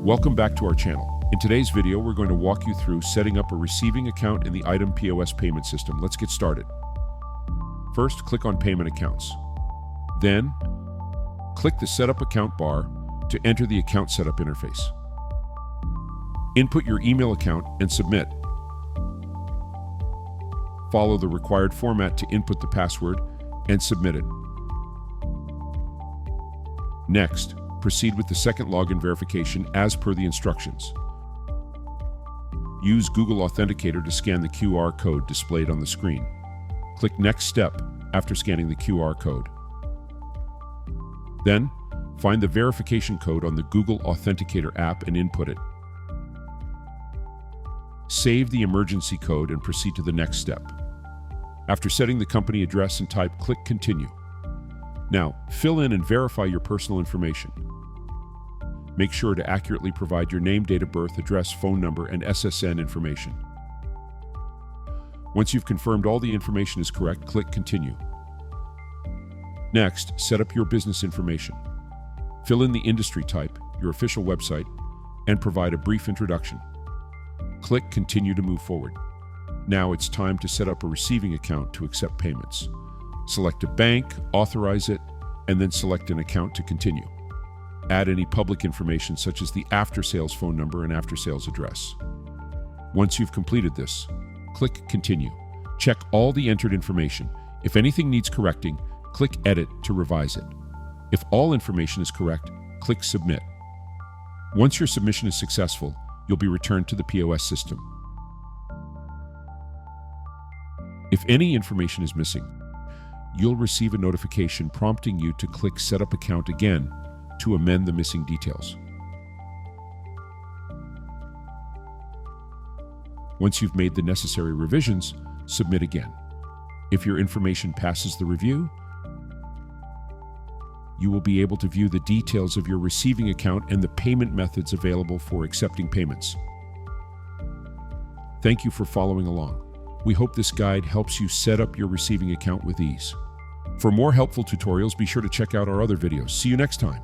Welcome back to our channel. In today's video, we're going to walk you through setting up a receiving account in the Item POS payment system. Let's get started. First, click on Payment Accounts. Then, click the Setup Account bar to enter the account setup interface. Input your email account and submit. Follow the required format to input the password and submit it. Next, proceed with the second login verification as per the instructions. Use Google Authenticator to scan the QR code displayed on the screen. Click Next Step after scanning the QR code. Then, find the verification code on the Google Authenticator app and input it. Save the emergency code and proceed to the next step. After setting the company address and type, click Continue. Now, fill in and verify your personal information. Make sure to accurately provide your name, date of birth, address, phone number, and SSN information. Once you've confirmed all the information is correct, click Continue. Next, set up your business information. Fill in the industry type, your official website, and provide a brief introduction. Click Continue to move forward. Now it's time to set up a receiving account to accept payments. Select a bank, authorize it, and then select an account to continue. Add any public information such as the after-sales phone number and after-sales address. Once you've completed this, click Continue. Check all the entered information. If anything needs correcting, click Edit to revise it. If all information is correct, click Submit. Once your submission is successful, you'll be returned to the POS system. If any information is missing, you'll receive a notification prompting you to click Setup Account again to amend the missing details. Once you've made the necessary revisions, submit again. If your information passes the review, you will be able to view the details of your receiving account and the payment methods available for accepting payments. Thank you for following along. We hope this guide helps you set up your receiving account with ease. For more helpful tutorials, be sure to check out our other videos. See you next time.